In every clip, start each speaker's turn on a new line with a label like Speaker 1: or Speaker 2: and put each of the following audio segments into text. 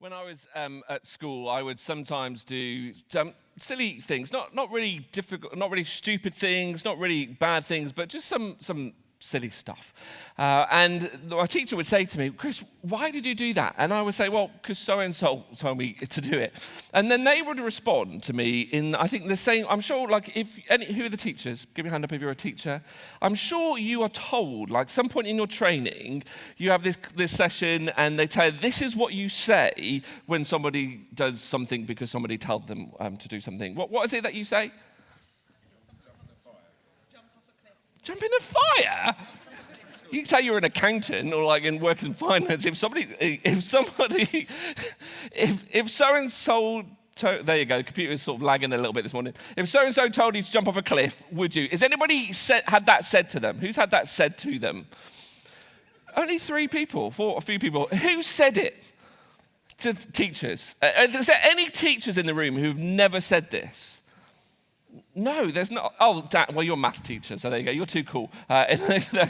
Speaker 1: When I was at school, I would sometimes do silly things, not really difficult, not really stupid things, not really bad things, but just some silly stuff. And my teacher would say to me, "Chris, why did you do that?" And I would say, "Well, because so-and-so told me to do it." And then they would respond to me in, I think, the same. I'm sure, like, who are the teachers? Give me a hand up if you're a teacher. I'm sure you are told, like, some point in your training, you have this session and they tell you, this is what you say when somebody does something because somebody told them to do something. What is it that you say? Jump in a fire? You can say you're an accountant or like in work in finance. If so-and-so, there you go, the computer is sort of lagging a little bit this morning. If so-and-so told you to jump off a cliff, would you? Has anybody had that said to them? Who's had that said to them? Only 3 people, a few people. Who said it? To teachers. Is there any teachers in the room who've never said this? No, there's not. Oh, well, you're a maths teacher, so there you go. You're too cool. If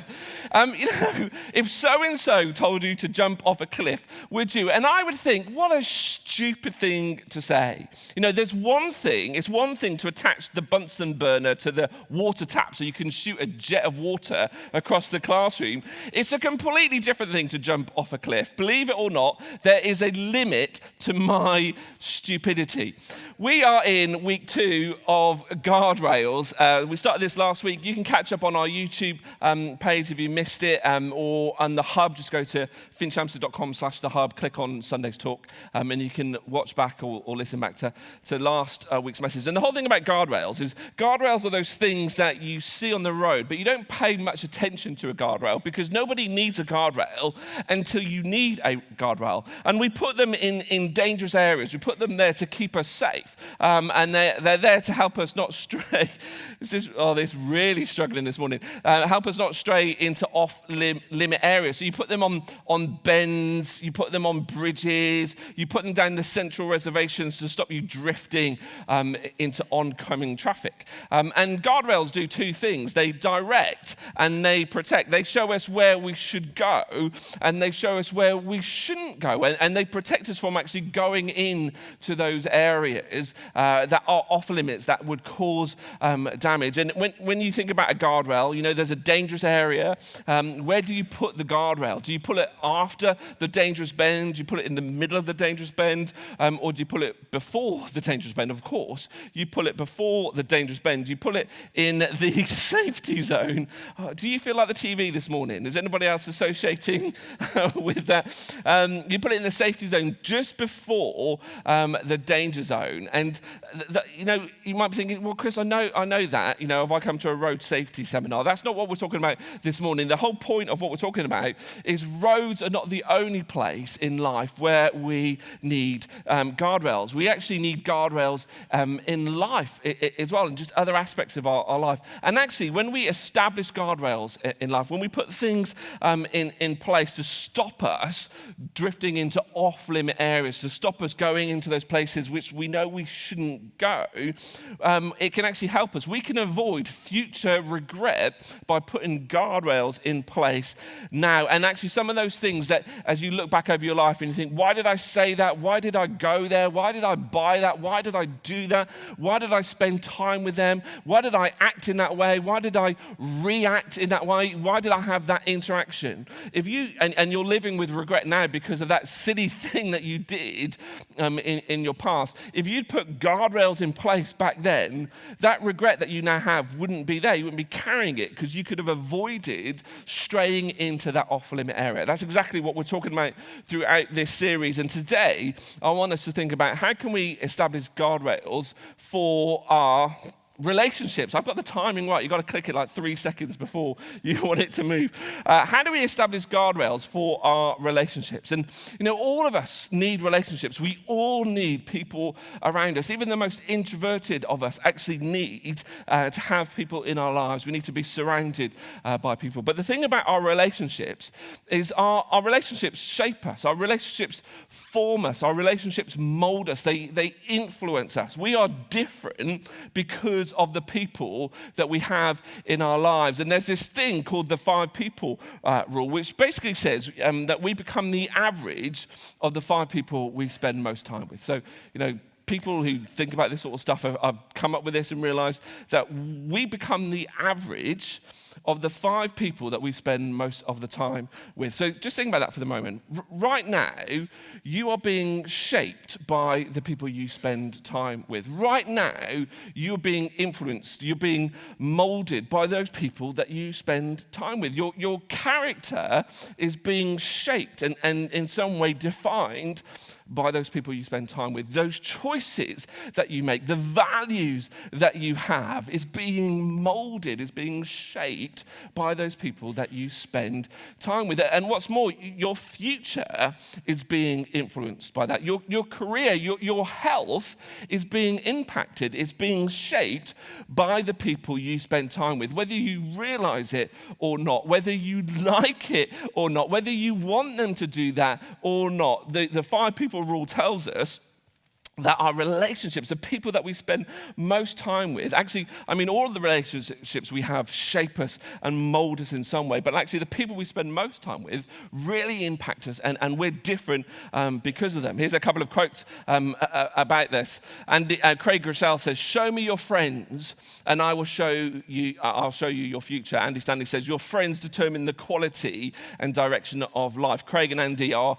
Speaker 1: so-and-so told you to jump off a cliff, would you? And I would think, what a stupid thing to say. It's one thing to attach the Bunsen burner to the water tap so you can shoot a jet of water across the classroom. It's a completely different thing to jump off a cliff. Believe it or not, there is a limit to my stupidity. We are in week 2 of guardrails. We started this last week. You can catch up on our YouTube page if you missed it, or on the hub. Just go to finchampstead.com/the hub, click on Sunday's talk, and you can watch back or listen back to last week's message. And the whole thing about guardrails is guardrails are those things that you see on the road, but you don't pay much attention to a guardrail because nobody needs a guardrail until you need a guardrail. And we put them in dangerous areas. We put them there to keep us safe, and they're there to help us not stray. This really struggling this morning. Help us not stray into off-limit areas. So you put them on bends, you put them on bridges, you put them down the central reservations to stop you drifting into oncoming traffic. And guardrails do 2 things. They direct and they protect. They show us where we should go and they show us where we shouldn't go. And they protect us from actually going into those areas that are off limits that would cause damage. And when you think about a guardrail, there's a dangerous area. Where do you put the guardrail? Do you put it after the dangerous bend? Do you put it in the middle of the dangerous bend? Or do you pull it before the dangerous bend? Of course, you pull it before the dangerous bend. You pull it in the safety zone. Do you feel like the TV this morning? Is anybody else associating with that? You put it in the safety zone just before the danger zone. And you might be thinking, well, Chris, I know that, if I come to a road safety seminar. That's not what we're talking about this morning. The whole point of what we're talking about is roads are not the only place in life where we need guardrails. We actually need guardrails in life as well, and just other aspects of our life. And actually, when we establish guardrails in life, when we put things in place to stop us drifting into off-limit areas, to stop us going into those places which we know we shouldn't go, it can actually help us. We can avoid future regret by putting guardrails in place now. And actually some of those things that as you look back over your life and you think, why did I say that? Why did I go there? Why did I buy that? Why did I do that? Why did I spend time with them? Why did I act in that way? Why did I react in that way? Why did I have that interaction? If you, and you're living with regret now because of that silly thing that you did in your past, if you'd put guardrails in place back then, that regret that you now have wouldn't be there. You wouldn't be carrying it because you could have avoided straying into that off-limit area. That's exactly what we're talking about throughout this series. And today, I want us to think about how can we establish guardrails for our relationships. I've got the timing right. You've got to click it like 3 seconds before you want it to move. How do we establish guardrails for our relationships? And, all of us need relationships. We all need people around us. Even the most introverted of us actually need to have people in our lives. We need to be surrounded by people. But the thing about our relationships is our relationships shape us. Our relationships form us. Our relationships mold us. They influence us. We are different because because of the people that we have in our lives. And there's this thing called the 5 people rule, which basically says that we become the average of the 5 people we spend most time with. So, people who think about this sort of stuff have come up with this and realized that we become the average of the 5 people that we spend most of the time with. So just think about that for the moment. Right now, you are being shaped by the people you spend time with. Right now, you're being influenced, you're being molded by those people that you spend time with. Your character is being shaped and in some way defined by those people you spend time with. Those choices that you make, the values that you have is being molded, is being shaped by those people that you spend time with. And what's more, your future is being influenced by that. Your career, your health is being impacted, is being shaped by the people you spend time with, whether you realize it or not, whether you like it or not, whether you want them to do that or not. The 5 people rule tells us that our relationships, the people that we spend most time with, actually, all of the relationships we have shape us and mold us in some way, but actually the people we spend most time with really impact us, and we're different because of them. Here's a couple of quotes about this. And Craig Rochelle says, "Show me your friends, and I'll show you your future." Andy Stanley says, "Your friends determine the quality and direction of life." Craig and Andy are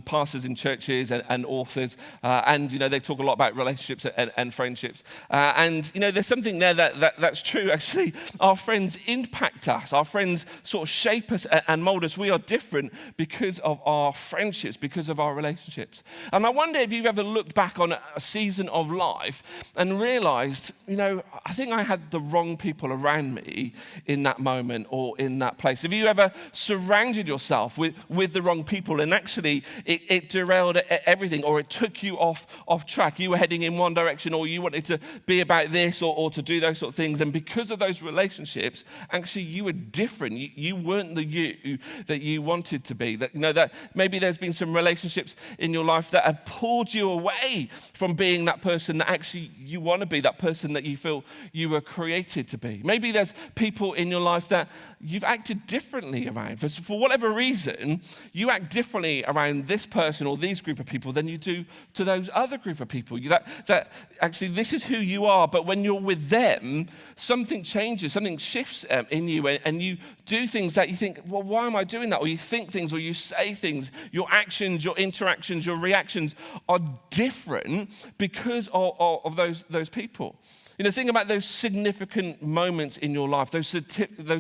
Speaker 1: pastors in churches and authors, and they talk a lot about relationships and friendships. And there's something there that's true, actually. Our friends impact us. Our friends sort of shape us and mold us. We are different because of our friendships, because of our relationships. And I wonder if you've ever looked back on a season of life and realized, I think I had the wrong people around me in that moment or in that place. Have you ever surrounded yourself with the wrong people, and actually it derailed everything, or it took you off track? You were heading in one direction, or you wanted to be about this or to do those sort of things. And because of those relationships, actually you were different. You weren't the you that you wanted to be. That maybe there's been some relationships in your life that have pulled you away from being that person that actually you want to be, that person that you feel you were created to be. Maybe there's people in your life that you've acted differently around. For whatever reason, you act differently around this person or these group of people than you do to those other group of people. That actually this is who you are, but when you're with them, something changes, something shifts in you, and you do things that you think, well, why am I doing that? Or you think things, or you say things, your actions, your interactions, your reactions are different because of those people. Think about those significant moments in your life, those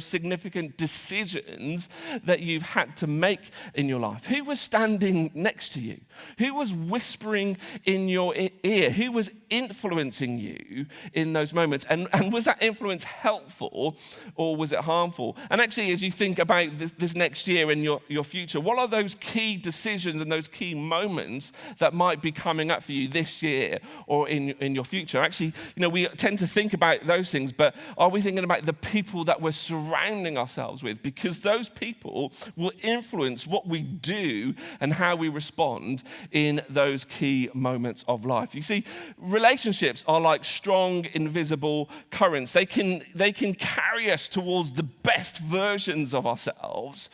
Speaker 1: significant decisions that you've had to make in your life. Who was standing next to you? Who was whispering in your ear? Who was influencing you in those moments? And was that influence helpful or was it harmful? And actually, as you think about this next year and your future, what are those key decisions and those key moments that might be coming up for you this year or in your future? Actually, we tend to think about those things, but are we thinking about the people that we're surrounding ourselves with? Because those people will influence what we do and how we respond in those key moments of life. You see, relationships are like strong, invisible currents. They can carry us towards the best versions of ourselves,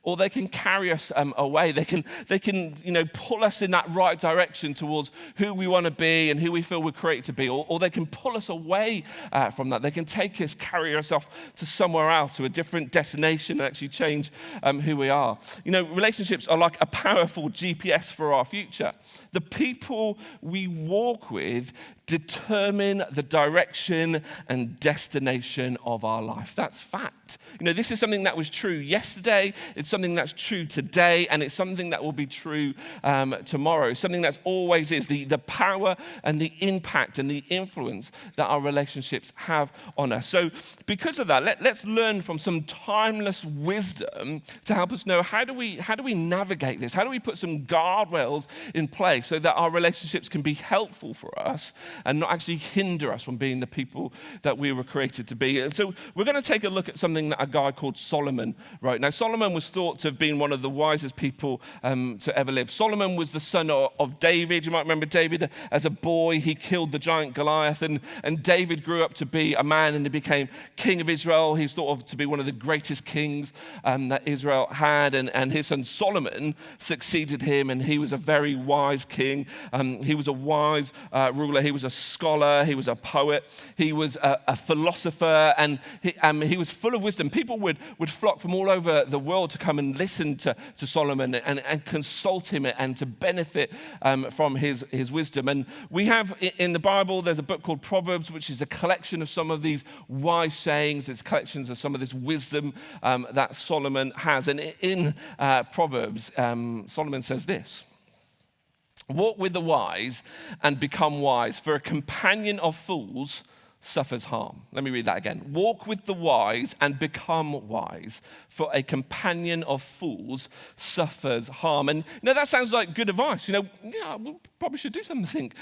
Speaker 1: or they can carry us away. They can pull us in that right direction towards who we want to be and who we feel we're created to be, or they can pull us away from that. They can take us, carry us off to somewhere else, to a different destination, and actually change who we are. Relationships are like a powerful GPS for our future. The people we walk with determine the direction and destination of our life. That's fact. This is something that was true yesterday, it's something that's true today, and it's something that will be true tomorrow. Something that's always is. The power and the impact and the influence that our relationships have on us. So because of that, let's learn from some timeless wisdom to help us know how do we navigate this? How do we put some guardrails in place so that our relationships can be helpful for us and not actually hinder us from being the people that we were created to be? And so we're going to take a look at something that a guy called Solomon wrote. Now, Solomon was is thought to have been one of the wisest people to ever live. Solomon was the son of David. You might remember David as a boy. He killed the giant Goliath, and David grew up to be a man and he became king of Israel. He's thought of to be one of the greatest kings that Israel had, and his son Solomon succeeded him, and he was a very wise king. He was a wise ruler. He was a scholar. He was a poet. He was a philosopher, and he was full of wisdom. People would flock from all over the world to come and listen to Solomon and consult him and to benefit from his wisdom. And we have in the Bible, there's a book called Proverbs, which is a collection of some of these wise sayings. It's collections of some of this wisdom that Solomon has. And in Proverbs, Solomon says this: "Walk with the wise and become wise, for a companion of fools suffers harm." Let me read that again. "Walk with the wise and become wise, for a companion of fools suffers harm." And that sounds like good advice. We probably should do something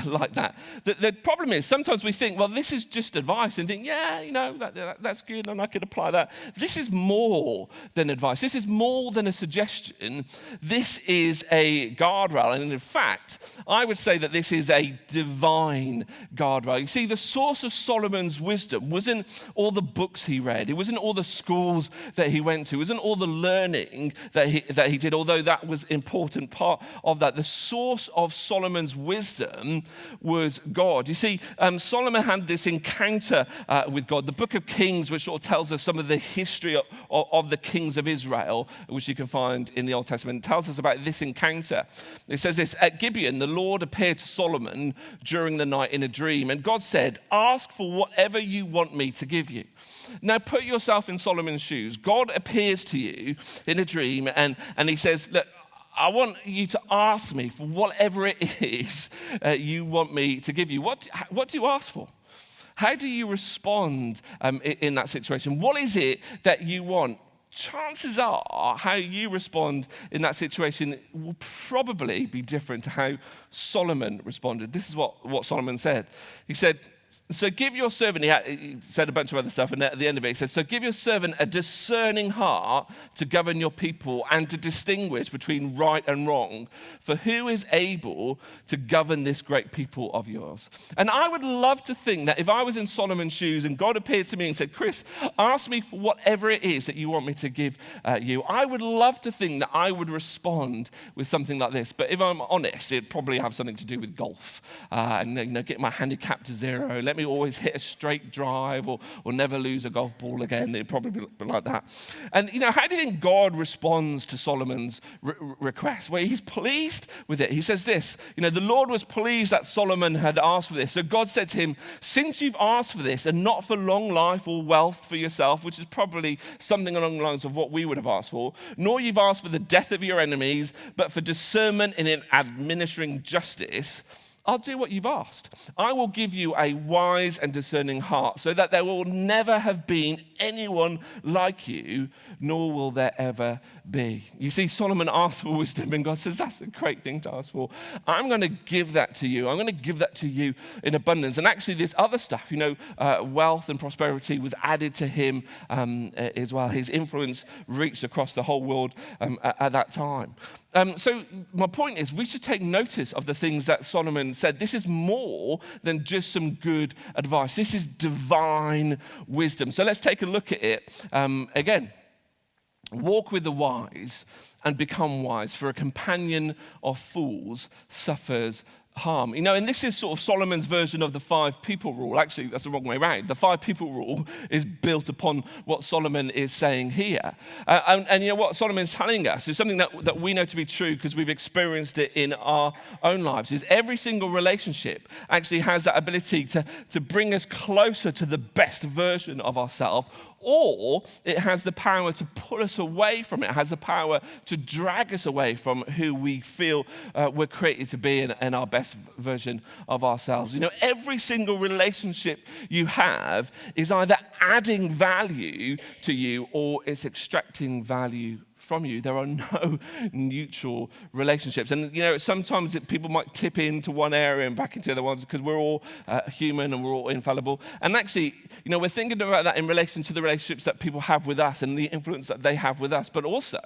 Speaker 1: like that. The problem is sometimes we think, well, this is just advice, and think, that's good and I could apply that. This is more than advice. This is more than a suggestion. This is a guardrail. And in fact, I would say that this is a divine guardrail. You see, the source of Solomon's wisdom wasn't all the books he read. It wasn't all the schools that he went to. It wasn't all the learning that he did, although that was an important part of that. The source of Solomon's wisdom was God. You see, Solomon had this encounter with God. The book of Kings, which sort of tells us some of the history of the kings of Israel, which you can find in the Old Testament, tells us about this encounter. It says this: "At Gibeon, the Lord appeared to Solomon during the night in a dream, and God said, 'Ask for whatever you want me to give you.'" Now put yourself in Solomon's shoes. God appears to you in a dream and he says, "Look, I want you to ask me for whatever it is you want me to give you." What do you ask for? How do you respond in that situation? What is it that you want? Chances are how you respond in that situation will probably be different to how Solomon responded. This is what Solomon said. He said, "So give your servant," he said a bunch of other stuff, and at the end of it he says, "So give your servant a discerning heart to govern your people and to distinguish between right and wrong. For who is able to govern this great people of yours?" And I would love to think that if I was in Solomon's shoes and God appeared to me and said, "Chris, ask me for whatever it is that you want me to give you," I would love to think that I would respond with something like this. But if I'm honest, it'd probably have something to do with golf. And get my handicap to zero. Let me always hit a straight drive or never lose a golf ball again. It'd probably be like that. And how do you think God responds to Solomon's request? Well, he's pleased with it. He says this, the Lord was pleased that Solomon had asked for this. So God said to him, "Since you've asked for this and not for long life or wealth for yourself," which is probably something along the lines of what we would have asked for, "nor you've asked for the death of your enemies, but for discernment in administering justice, I'll do what you've asked. I will give you a wise and discerning heart, so that there will never have been anyone like you, nor will there ever be." You see, Solomon asked for wisdom, and God says, "That's a great thing to ask for. I'm going to give that to you. I'm going to give that to you in abundance." And actually, this other stuff, wealth and prosperity was added to him as well. His influence reached across the whole world at that time. So my point is, we should take notice of the things that Solomon said. This is more than just some good advice. This is divine wisdom. So let's take a look at it again. "Walk with the wise and become wise, for a companion of fools suffers harm." And this is sort of Solomon's version of the 5 people rule. Actually, that's the wrong way around. The 5 people rule is built upon what Solomon is saying here. And what Solomon's telling us is something that we know to be true because we've experienced it in our own lives, is every single relationship actually has that ability to bring us closer to the best version of ourselves, or it has the power to pull us away from it. It has the power to drag us away from who we feel we're created to be and our best version of ourselves. Every single relationship you have is either adding value to you or it's extracting value from you. There are no neutral relationships. And, sometimes people might tip into one area and back into the other ones because we're all human and we're all infallible. And actually, we're thinking about that in relation to the relationships that people have with us and the influence that they have with us. But also,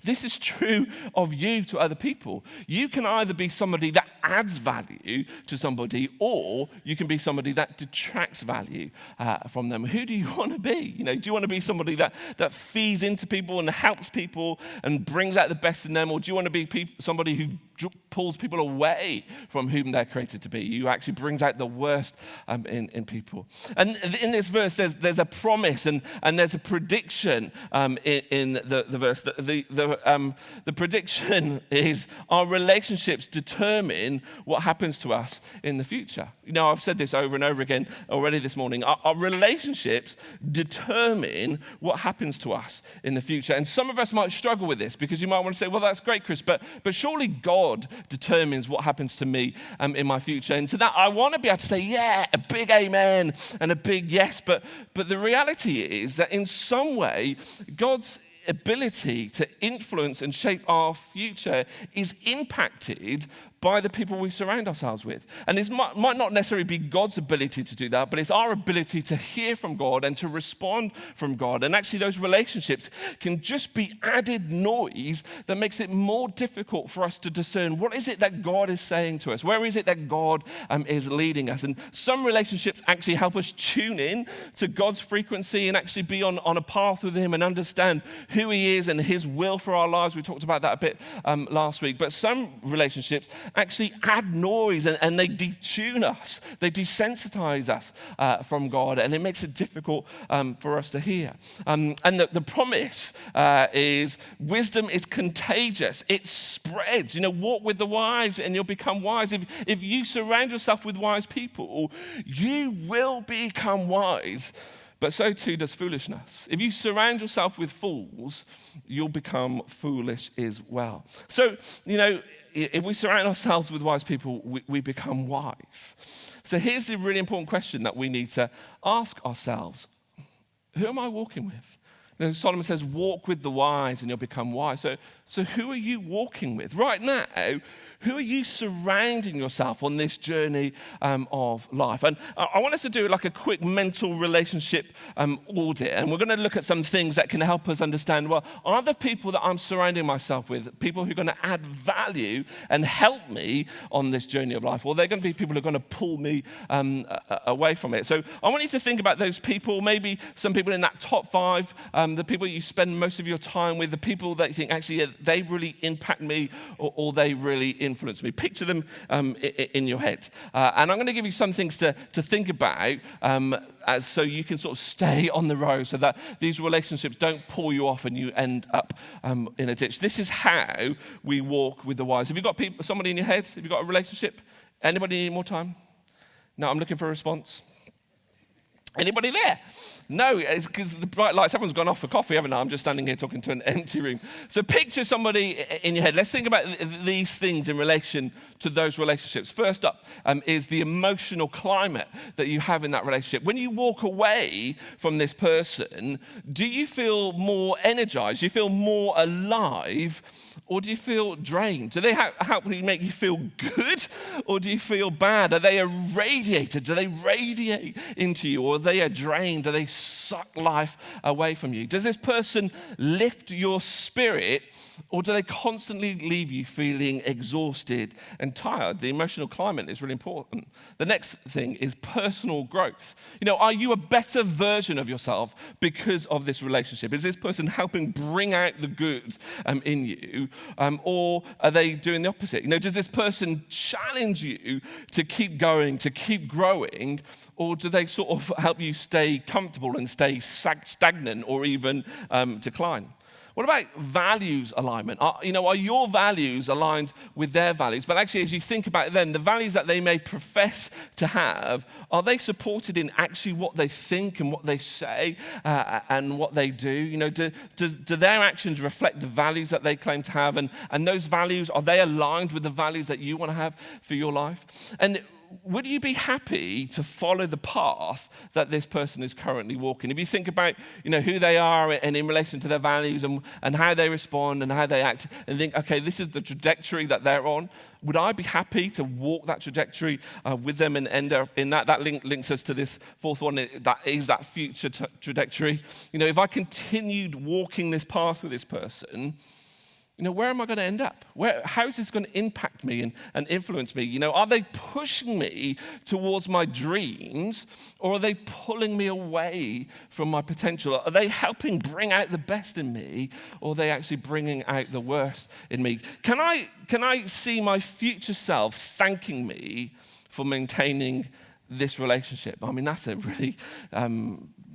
Speaker 1: this is true of you to other people. You can either be somebody that adds value to somebody, or you can be somebody that detracts value from them. Who do you want to be? Do you want to be somebody that feeds into people and helps people and brings out the best in them, or do you want to be somebody who pulls people away from whom they're created to be, who actually brings out the worst in people? And in this verse, there's a promise and there's a prediction in the verse. The prediction is our relationships determine what happens to us in the future. I've said this over and over again already this morning. Our relationships determine what happens to us in the future. And some of us might struggle with this because you might want to say, well, that's great, Chris, but surely God determines what happens to me in my future. And to that, I want to be able to say, yeah, a big amen and a big yes. But the reality is that in some way, God's ability to influence and shape our future is impacted by the people we surround ourselves with. And this might not necessarily be God's ability to do that, but it's our ability to hear from God and to respond from God. And actually those relationships can just be added noise that makes it more difficult for us to discern what is it that God is saying to us? Where is it that God is leading us? And some relationships actually help us tune in to God's frequency and actually be on a path with him and understand who he is and his will for our lives. We talked about that a bit last week. But some relationships actually add noise and they detune us. They desensitize us from God, and it makes it difficult for us to hear. And the promise is wisdom is contagious. It spreads. Walk with the wise and you'll become wise. If you surround yourself with wise people, you will become wise. But so too does foolishness. If you surround yourself with fools, you'll become foolish as well. So, if we surround ourselves with wise people, we become wise. So here's the really important question that we need to ask ourselves. Who am I walking with? Solomon says, walk with the wise and you'll become wise. So who are you walking with? Right now, who are you surrounding yourself on this journey of life? And I want us to do like a quick mental relationship audit. And we're going to look at some things that can help us understand, well, are the people that I'm surrounding myself with people who are going to add value and help me on this journey of life? Or they're going to be people who are going to pull me away from it. So I want you to think about those people, maybe some people in that top 5, the people you spend most of your time with, the people that you think actually they really impact me or they really influence me. Picture them in your head. And I'm going to give you some things to think about so you can sort of stay on the road so that these relationships don't pull you off and you end up in a ditch. This is how we walk with the wise. Have you got somebody in your head? Have you got a relationship? Anybody need more time? No, I'm looking for a response. Anybody there? No, it's because the bright lights, everyone's gone off for coffee, haven't I? I'm just standing here talking to an empty room. So picture somebody in your head. Let's think about these things in relation to those relationships. First up is the emotional climate that you have in that relationship. When you walk away from this person, do you feel more energized? Do you feel more alive? Or do you feel drained? Do they help make you feel good? Or do you feel bad? Are they irradiated? Do they radiate into you? Or are they drained? Do they suck life away from you? Does this person lift your spirit? Or do they constantly leave you feeling exhausted and tired? The emotional climate is really important. The next thing is personal growth. Are you a better version of yourself because of this relationship? Is this person helping bring out the good in you? Or are they doing the opposite? Does this person challenge you to keep going, to keep growing? Or do they sort of help you stay comfortable and stay stagnant or even decline? What about values alignment? Are your values aligned with their values? But actually, as you think about them, the values that they may profess to have, are they supported in actually what they think and what they say and what they do? Do their actions reflect the values that they claim to have? And those values, are they aligned with the values that you want to have for your life? And would you be happy to follow the path that this person is currently walking? If you think about, who they are and in relation to their values and how they respond and how they act, and think, okay, this is the trajectory that they're on, would I be happy to walk that trajectory with them and end up in that? That links us to this fourth one, that is that future trajectory. If I continued walking this path with this person, where am I going to end up? How is this going to impact me and influence me? Are they pushing me towards my dreams, or are they pulling me away from my potential? Are they helping bring out the best in me, or are they actually bringing out the worst in me? Can I see my future self thanking me for maintaining this relationship? I mean, that's a really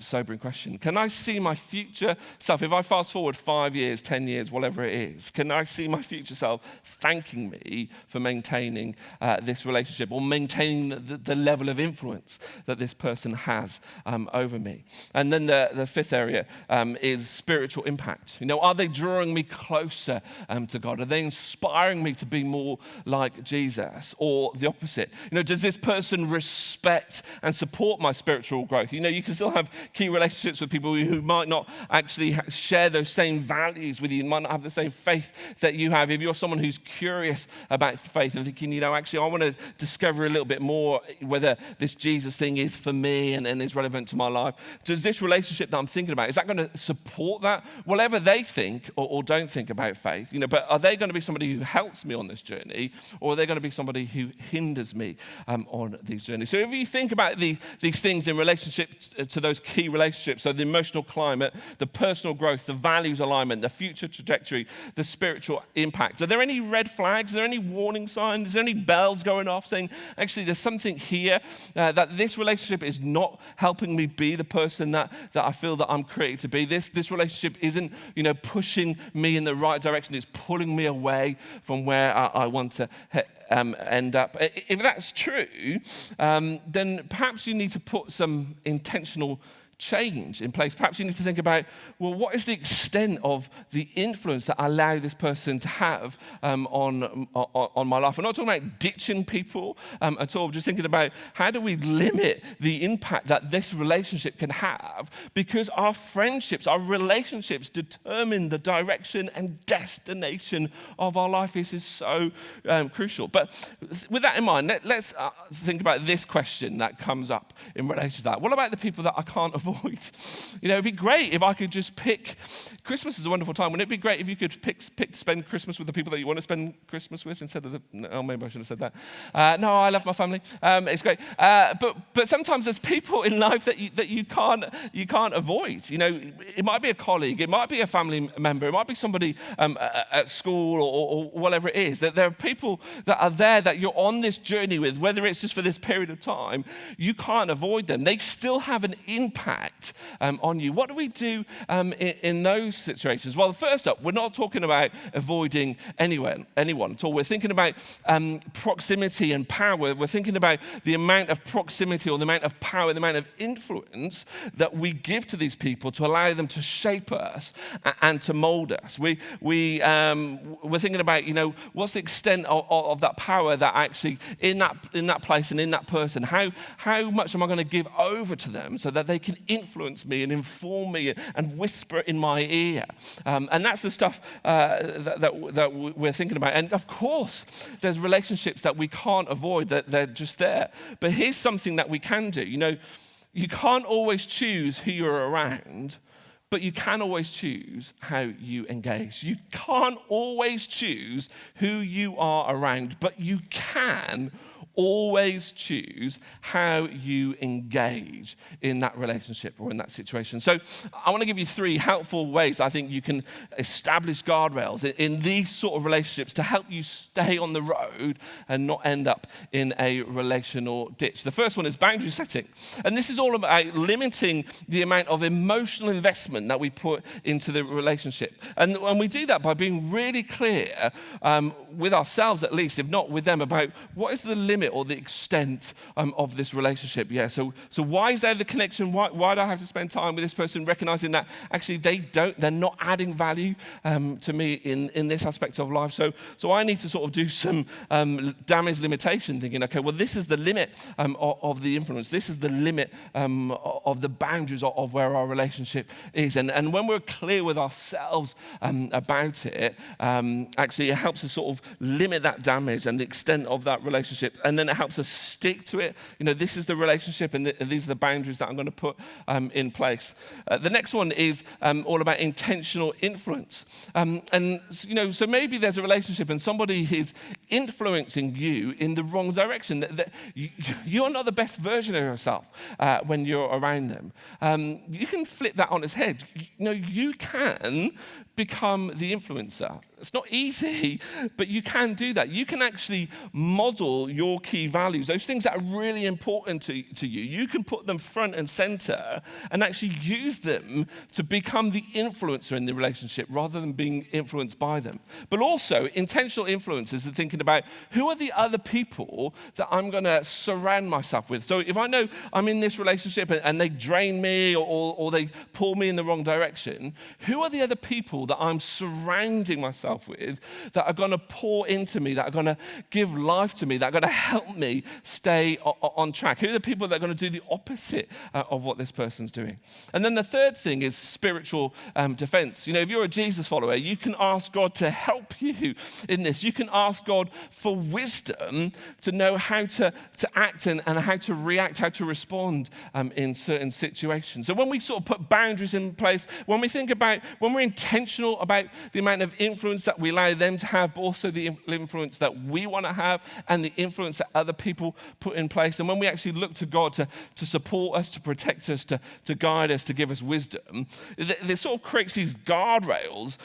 Speaker 1: sobering question. Can I see my future self, if I fast forward 5 years, 10 years, whatever it is, can I see my future self thanking me for maintaining this relationship, or maintaining the level of influence that this person has over me? And then the fifth area is spiritual impact. Are they drawing me closer to God? Are they inspiring me to be more like Jesus, or the opposite? Does this person respect and support my spiritual growth? You can still have key relationships with people who might not actually share those same values with you, might not have the same faith that you have. If you're someone who's curious about faith and thinking, actually, I want to discover a little bit more whether this Jesus thing is for me and is relevant to my life, does this relationship that I'm thinking about, is that going to support that? Whatever they think or don't think about faith, but are they going to be somebody who helps me on this journey, or are they going to be somebody who hinders me on these journeys? So if you think about these things in relationship to those key relationships, so the emotional climate, the personal growth, the values alignment, the future trajectory, the spiritual impact, are there any red flags? Are there any warning signs? Is there any bells going off saying, actually, there's something here that this relationship is not helping me be the person that I feel that I'm created to be? This relationship isn't, pushing me in the right direction. It's pulling me away from where I want to end up. If that's true, then perhaps you need to put some intentional change in place. Perhaps you need to think about, well, what is the extent of the influence that I allow this person to have on my life? I'm not talking about ditching people at all. Just thinking about, how do we limit the impact that this relationship can have? Because our friendships, our relationships determine the direction and destination of our life. This is so crucial. But with that in mind, let's think about this question that comes up in relation to that. What about the people that I can't avoid? It'd be great if I could just pick. Christmas is a wonderful time. Wouldn't it be great if you could spend Christmas with the people that you want to spend Christmas with instead of maybe I shouldn't have said that. No, I love my family. It's great. But sometimes there's people in life that you can't avoid. It might be a colleague, it might be a family member, it might be somebody at school or whatever it is. That there are people that are there that you're on this journey with, whether it's just for this period of time. You can't avoid them. They still have an impact on you. What do we do in those situations? Well, first up, we're not talking about avoiding anyone at all. We're thinking about proximity and power. We're thinking about the amount of proximity or the amount of power, the amount of influence that we give to these people to allow them to shape us and to mold us. We're thinking about, what's the extent of that power that actually in that place and in that person, how much am I going to give over to them so that they can influence me and inform me and whisper in my ear. And that's the stuff that we're thinking about. And of course, there's relationships that we can't avoid, that they're just there. But here's something that we can do. You can't always choose who you're around, but you can always choose how you engage. You can't always choose who you are around, but you can always choose how you engage in that relationship or in that situation. So I want to give you 3 helpful ways I think you can establish guardrails in these sort of relationships to help you stay on the road and not end up in a relational ditch. The first one is boundary setting. And this is all about limiting the amount of emotional investment that we put into the relationship. And we do that by being really clear with ourselves, at least, if not with them, about what is the limit, limit or the extent of this relationship. Yeah, so why is there the connection? Why do I have to spend time with this person, recognizing that actually they're not adding value to me in this aspect of life? So I need to sort of do some damage limitation, thinking, okay, well, this is the limit of the influence. This is the limit of the boundaries of where our relationship is. And when we're clear with ourselves about it, actually it helps us sort of limit that damage and the extent of that relationship. And then it helps us stick to it. This is the relationship and these are the boundaries that I'm going to put in place. The next one is all about intentional influence. So maybe there's a relationship and somebody is influencing you in the wrong direction. That you're not the best version of yourself when you're around them. You can flip that on its head. You can become the influencer. It's not easy, but you can do that. You can actually model your key values, those things that are really important to you. You can put them front and center and actually use them to become the influencer in the relationship rather than being influenced by them. But also, intentional influencers are thinking about who are the other people that I'm going to surround myself with. So if I know I'm in this relationship and they drain me or they pull me in the wrong direction, who are the other people that I'm surrounding myself with that are going to pour into me, that are going to give life to me, that are going to help me stay on track? Who are the people that are going to do the opposite of what this person's doing? And then the third thing is spiritual defense. If you're a Jesus follower, you can ask God to help you in this. You can ask God for wisdom to know how to act and how to react, how to respond in certain situations. So when we sort of put boundaries in place, when we're intentional about the amount of influence that we allow them to have, but also the influence that we want to have and the influence that other people put in place. And when we actually look to God to support us, to protect us, to guide us, to give us wisdom, this sort of creates these guardrails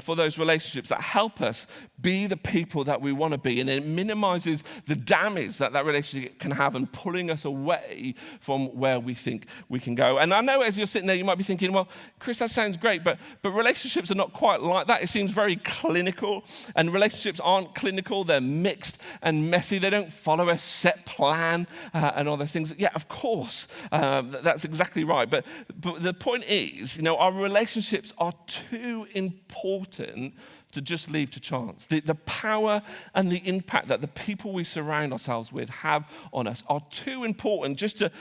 Speaker 1: for those relationships that help us be the people that we want to be. And it minimizes the damage that relationship can have and pulling us away from where we think we can go. And I know as you're sitting there, you might be thinking, well, Chris, that sounds great, but relationships are not quite like that. It seems very clinical, and relationships aren't clinical. They're mixed and messy. They don't follow a set plan and all those things. Yeah, of course, that's exactly right. But the point is, our relationships are too important to just leave to chance. The power and the impact that the people we surround ourselves with have on us are too important just to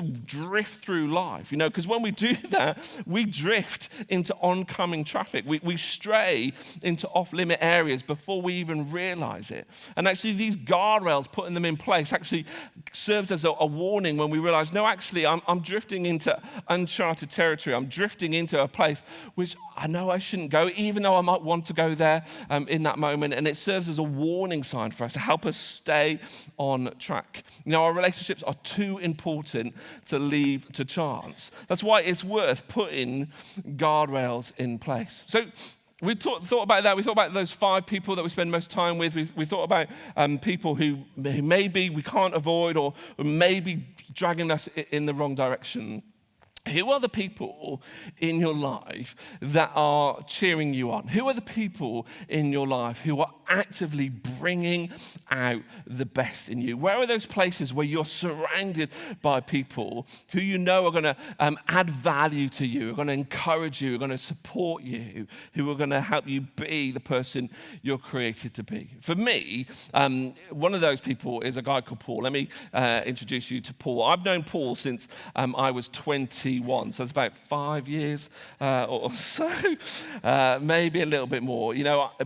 Speaker 1: drift through life, because when we do that, we drift into oncoming traffic. We stray into off-limit areas before we even realize it. And actually, these guardrails, putting them in place, actually serves as a warning when we realize, no, actually, I'm drifting into uncharted territory. I'm drifting into a place which I know I shouldn't go, even though I might want to go there in that moment. And it serves as a warning sign for us to help us stay on track. Our relationships are too important to leave to chance. That's why it's worth putting guardrails in place. So we thought about that. We thought about those 5 people that we spend most time with. We thought about people who maybe we can't avoid or maybe dragging us in the wrong direction. Who are the people in your life that are cheering you on? Who are the people in your life who are actively bringing out the best in you? Where are those places where you're surrounded by people who are going to add value to you, are going to encourage you, are going to support you, who are going to help you be the person you're created to be? For me, one of those people is a guy called Paul. Let me introduce you to Paul. I've known Paul since I was 21, so it's about 5 years or so, maybe a little bit more.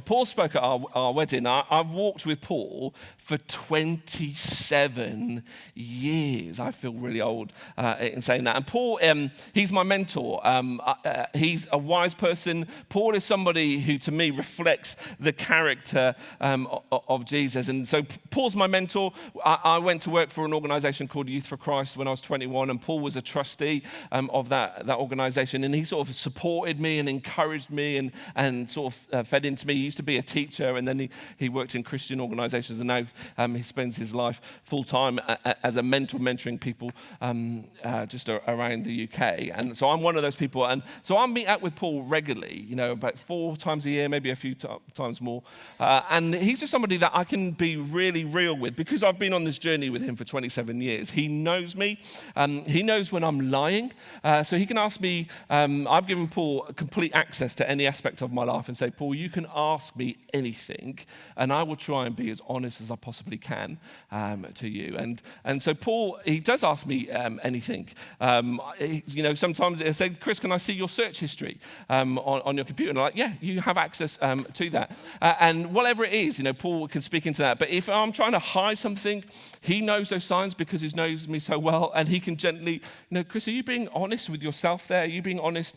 Speaker 1: Paul spoke at our wedding. I've walked with Paul for 27 years. I feel really old in saying that. And Paul, he's my mentor. He's a wise person. Paul is somebody who, to me, reflects the character of Jesus. And so Paul's my mentor. I went to work for an organization called Youth for Christ when I was 21, and Paul was a trustee of that organization. And he sort of supported me and encouraged me and sort of fed into me. He used to be a teacher, and then he worked in Christian organizations, and now he spends his life full-time as a mentor, mentoring people just around the UK. And so I'm one of those people. And so I meet up with Paul regularly, about 4 times a year, maybe a few times more. And he's just somebody that I can be really real with because I've been on this journey with him for 27 years. He knows me. He knows when I'm lying. So he can ask me, I've given Paul complete access to any aspect of my life and say, Paul, you can ask me anything, and I will try and be as honest as I possibly can to you. And so Paul, he does ask me anything. Sometimes he'll say, Chris, can I see your search history on your computer? And I'm like, yeah, you have access to that. And whatever it is, Paul can speak into that. But if I'm trying to hide something, he knows those signs because he knows me so well, and he can gently, Chris, are you being honest with yourself there? Are you being honest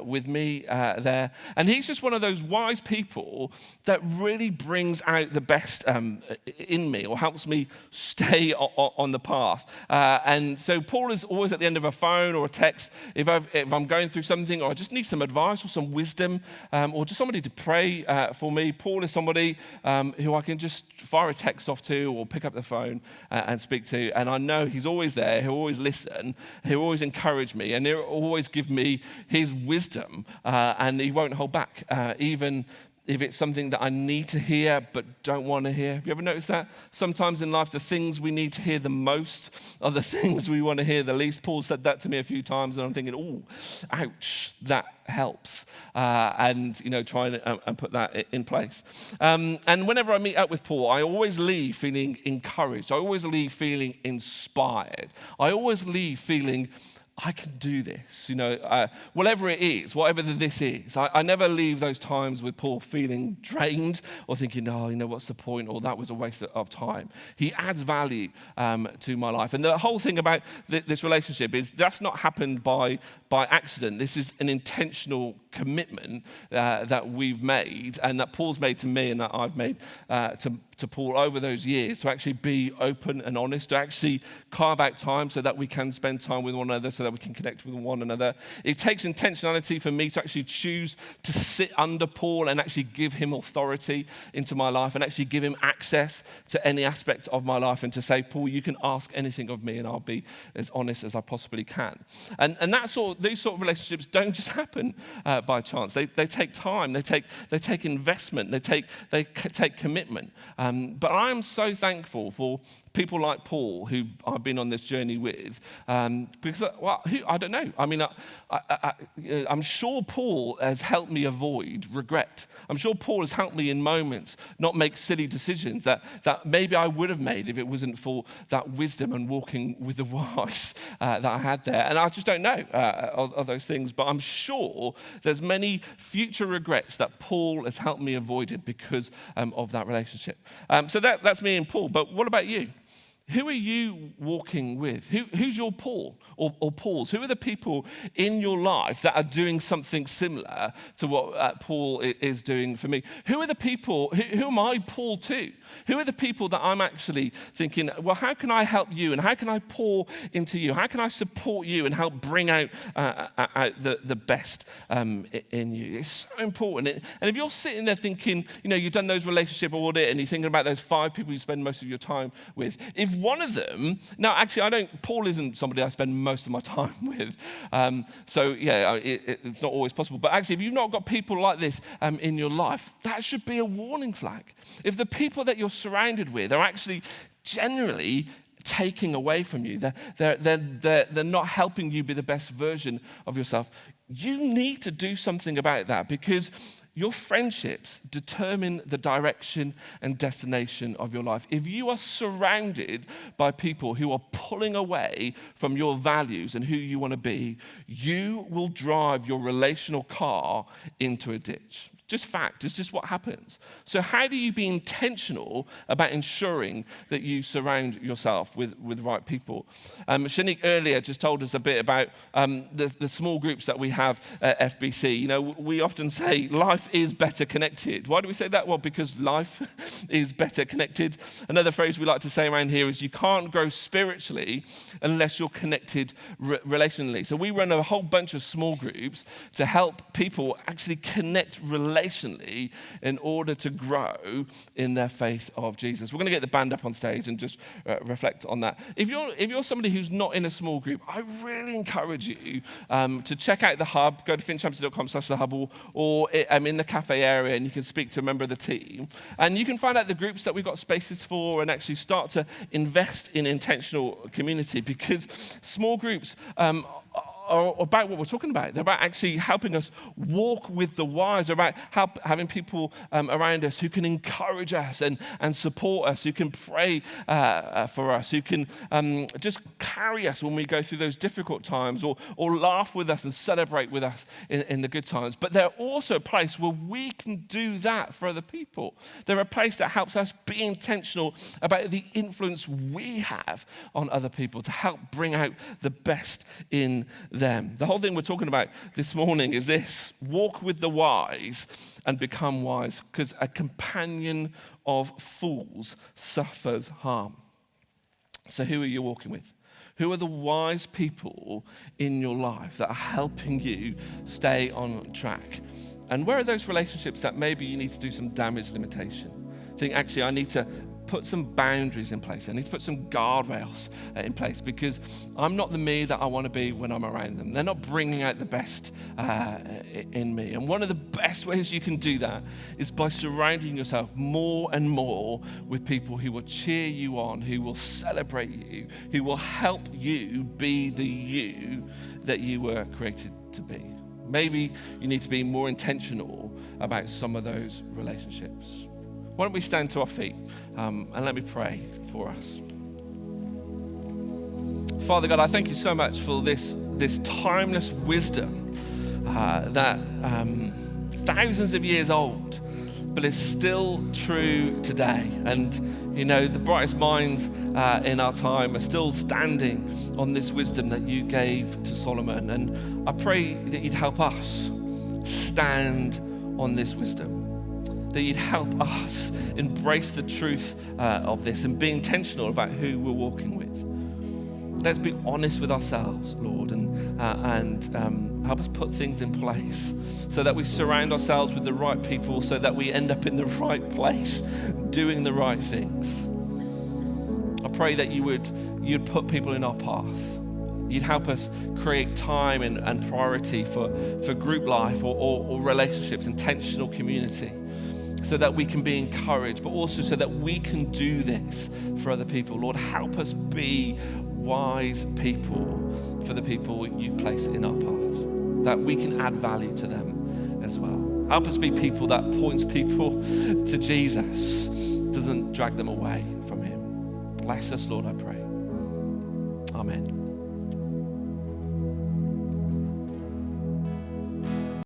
Speaker 1: with me there? And he's just one of those wise people that really brings out the best in me, or helps me stay on the path. And so Paul is always at the end of a phone or a text if I'm going through something, or I just need some advice or some wisdom, or just somebody to pray for me. Paul is somebody who I can just fire a text off to, or pick up the phone and speak to. And I know he's always there. He'll always listen. He'll always encourage me, and he'll always give me his wisdom, and he won't hold back, even if it's something that I need to hear but don't want to hear. Have you ever noticed that? Sometimes in life, the things we need to hear the most are the things we want to hear the least. Paul said that to me a few times, and I'm thinking, oh, ouch, that helps. Try and put that in place. And whenever I meet up with Paul, I always leave feeling encouraged. I always leave feeling inspired. I always leave feeling I can do this, whatever it is, whatever this is. I never leave those times with Paul feeling drained or thinking, what's the point? Or that was a waste of time. He adds value to my life. And the whole thing about this relationship is that's not happened by accident. This is an intentional commitment that we've made, and that Paul's made to me, and that I've made to Paul over those years, to actually be open and honest, to actually carve out time so that we can spend time with one another, so that we can connect with one another. It takes intentionality for me to actually choose to sit under Paul and actually give him authority into my life, and actually give him access to any aspect of my life, and to say, Paul, you can ask anything of me and I'll be as honest as I possibly can. And these sort of relationships don't just happen by chance. They take time, they take investment, they take commitment. But I'm so thankful for people like Paul, who I've been on this journey with, because, I don't know. I mean, I'm sure Paul has helped me avoid regret. I'm sure Paul has helped me in moments not make silly decisions that maybe I would have made if it wasn't for that wisdom and walking with the wise that I had there. And I just don't know of those things, but I'm sure there's many future regrets that Paul has helped me avoid it because of that relationship. So that's me and Paul. But what about you? Who are you walking with? Who's your Paul or Pauls? Who are the people in your life that are doing something similar to what Paul is doing for me? Who are the people, who am I Paul to? Who are the people that I'm actually thinking, well, how can I help you, and how can I pour into you? How can I support you and help bring out the best in you? It's so important. And if you're sitting there thinking, you've done those relationship audit and you're thinking about those 5 people you spend most of your time with, if one of them, now actually Paul isn't somebody I spend most of my time with, it's not always possible, but actually if you've not got people like this in your life, that should be a warning flag. If the people that you're surrounded with are actually generally taking away from you, they're not helping you be the best version of yourself, you need to do something about that, because your friendships determine the direction and destination of your life. If you are surrounded by people who are pulling away from your values and who you want to be, you will drive your relational car into a ditch. just fact. It's just what happens. So how do you be intentional about ensuring that you surround yourself with the right people? Shanique earlier just told us a bit about the small groups that we have at FBC. You know, we often say life is better connected. Why do we say that? Well, because life is better connected. Another phrase we like to say around here is you can't grow spiritually unless you're connected relationally. So we run a whole bunch of small groups to help people actually connect relationally in order to grow in their faith of Jesus. We're going to get the band up on stage and just reflect on that. If you're somebody who's not in a small group, I really encourage you to check out the hub. Go to finchampstead.com/the-hub, or I'm in the cafe area and you can speak to a member of the team. And you can find out the groups that we've got spaces for and actually start to invest in intentional community, because small groups are about what we're talking about. They're about actually helping us walk with the wise. They're about having people around us who can encourage us and support us, who can pray for us, who can just carry us when we go through those difficult times, or laugh with us and celebrate with us in the good times. But they're also a place where we can do that for other people. They're a place that helps us be intentional about the influence we have on other people to help bring out the best in them. The whole thing we're talking about this morning is this: walk with the wise and become wise, because a companion of fools suffers harm. So who are you walking with? Who are the wise people in your life that are helping you stay on track? And where are those relationships that maybe you need to do some damage limitation? Think, actually, I need to put some boundaries in place. I need to put some guardrails in place, because I'm not the me that I want to be when I'm around them. They're not bringing out the best in me. And one of the best ways you can do that is by surrounding yourself more and more with people who will cheer you on, who will celebrate you, who will help you be the you that you were created to be. Maybe you need to be more intentional about some of those relationships. Why don't we stand to our feet and let me pray for us. Father God, I thank you so much for this timeless wisdom that thousands of years old, but is still true today. And you know, the brightest minds in our time are still standing on this wisdom that you gave to Solomon. And I pray that you'd help us stand on this wisdom, that you'd help us embrace the truth of this and be intentional about who we're walking with. Let's be honest with ourselves, Lord, and help us put things in place so that we surround ourselves with the right people, so that we end up in the right place, doing the right things. I pray that you'd put people in our path. You'd help us create time and priority for group life or relationships, intentional community, so that we can be encouraged, but also so that we can do this for other people. Lord, help us be wise people for the people you've placed in our path, that we can add value to them as well. Help us be people that points people to Jesus, doesn't drag them away from him. Bless us, Lord, I pray. Amen.